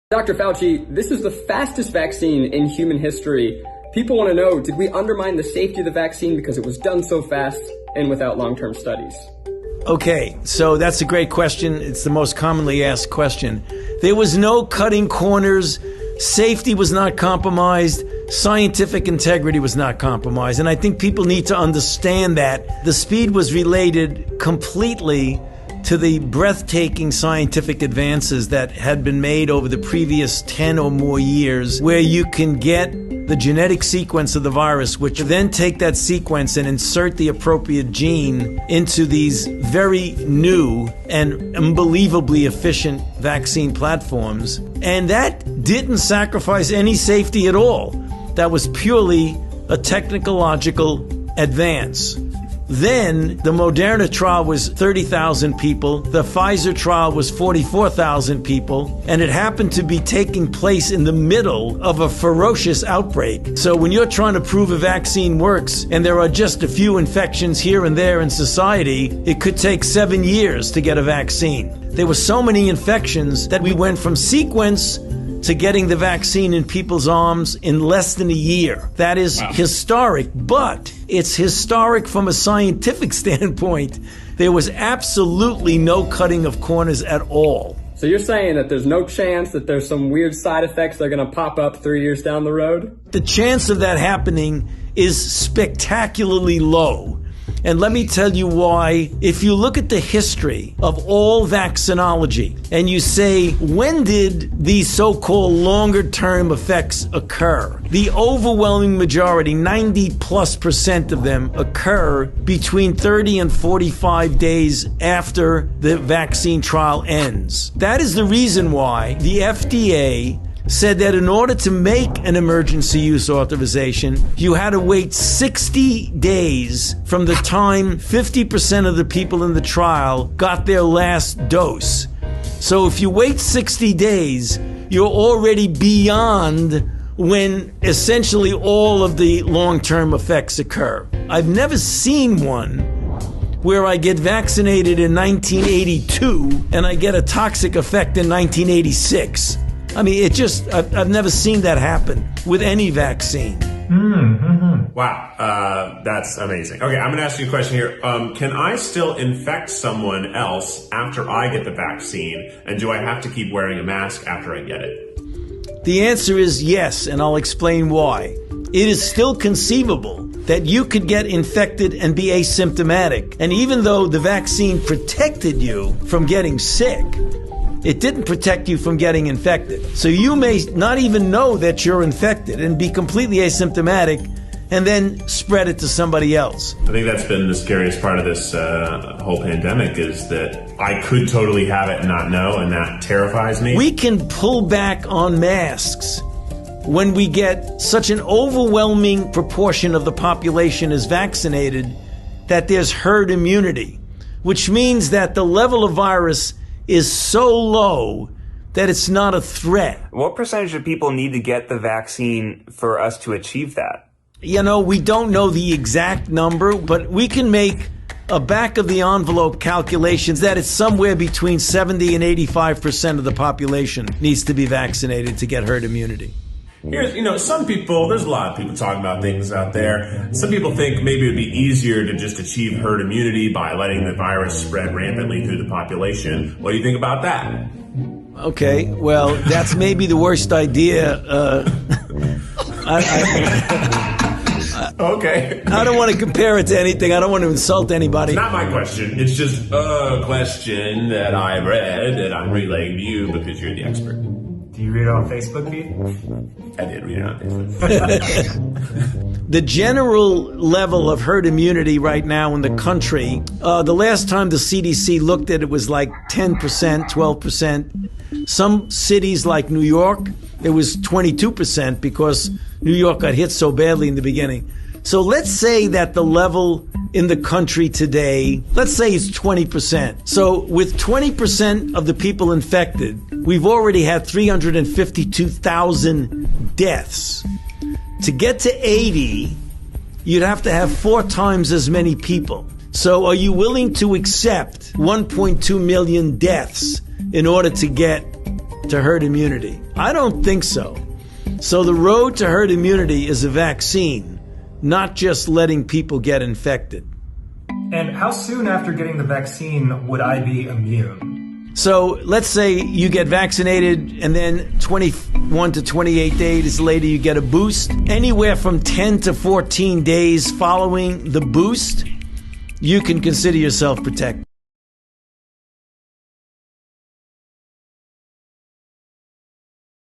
Dr. Fauci, this is the fastest vaccine in human history. People want to know, did we undermine the safety of the vaccine because it was done so fast and without long-term studies? Okay, so that's a great question. It's the most commonly asked question. There was no cutting corners. Safety was not compromised. Scientific integrity was not compromised. And I think people need to understand that the speed was related completely to the breathtaking scientific advances that had been made over the previous 10 or more years, where you can get the genetic sequence of the virus, which then take that sequence and insert the appropriate gene into these very new and unbelievably efficient vaccine platforms. And that didn't sacrifice any safety at all. That was purely a technological advance. Then the Moderna trial was 30,000 people. The Pfizer trial was 44,000 people. And it happened to be taking place in the middle of a ferocious outbreak. So when you're trying to prove a vaccine works and there are just a few infections here and there in society, it could take 7 years to get a vaccine. There were so many infections that we went from sequence to getting the vaccine in people's arms in less than a year. That is historic, but it's historic from a scientific standpoint. There was absolutely no cutting of corners at all. So you're saying that there's no chance that there's some weird side effects that are going to pop up 3 years down the road? The chance of that happening is spectacularly low. And let me tell you why. If you look at the history of all vaccinology and you say, when did these so-called longer-term effects occur? The overwhelming majority, 90+% of them, occur between 30 and 45 days after the vaccine trial ends. That is the reason why the FDA said that in order to make an emergency use authorization, you had to wait 60 days from the time 50% of the people in the trial got their last dose. So if you wait 60 days, you're already beyond when essentially all of the long-term effects occur. I've never seen one where I get vaccinated in 1982 and I get a toxic effect in 1986. I mean, I've never seen that happen with any vaccine. Wow, that's amazing. Okay, I'm going to ask you a question here. Can I still infect someone else after I get the vaccine? And do I have to keep wearing a mask after I get it? The answer is yes, and I'll explain why. It is still conceivable that you could get infected and be asymptomatic. And even though the vaccine protected you from getting sick, it didn't protect you from getting infected. So you may not even know that you're infected and be completely asymptomatic and then spread it to somebody else. I think that's been the scariest part of this whole pandemic, is that I could totally have it and not know, and that terrifies me. We can pull back on masks when we get such an overwhelming proportion of the population is vaccinated that there's herd immunity, which means that the level of virus is so low that it's not a threat. What percentage of people need to get the vaccine for us to achieve that? You know, we don't know the exact number, but we can make a back of the envelope calculations that it's somewhere between 70 and 85% of the population needs to be vaccinated to get herd immunity. Here's, some people, there's a lot of people talking about things out there. Some people think maybe it would be easier to just achieve herd immunity by letting the virus spread rampantly through the population. What do you think about that? Okay, well, that's maybe the worst idea. Okay. I don't want to compare it to anything. I don't want to insult anybody. It's not my question. It's just a question that I read that I'm relaying to you because you're the expert. Do you read it on Facebook, Pete? I did read it on Facebook. The general level of herd immunity right now in the country, the last time the CDC looked at it was like 10%, 12%. Some cities like New York, it was 22% because New York got hit so badly in the beginning. So let's say that the level in the country today, let's say it's 20%. So with 20% of the people infected, we've already had 352,000 deaths. To get to 80, you'd have to have 4 times as many people. So are you willing to accept 1.2 million deaths in order to get to herd immunity? I don't think so. So the road to herd immunity is a vaccine, not just letting people get infected. And how soon after getting the vaccine would I be immune? So let's say you get vaccinated and then 21 to 28 days later you get a boost. Anywhere from 10 to 14 days following the boost, you can consider yourself protected.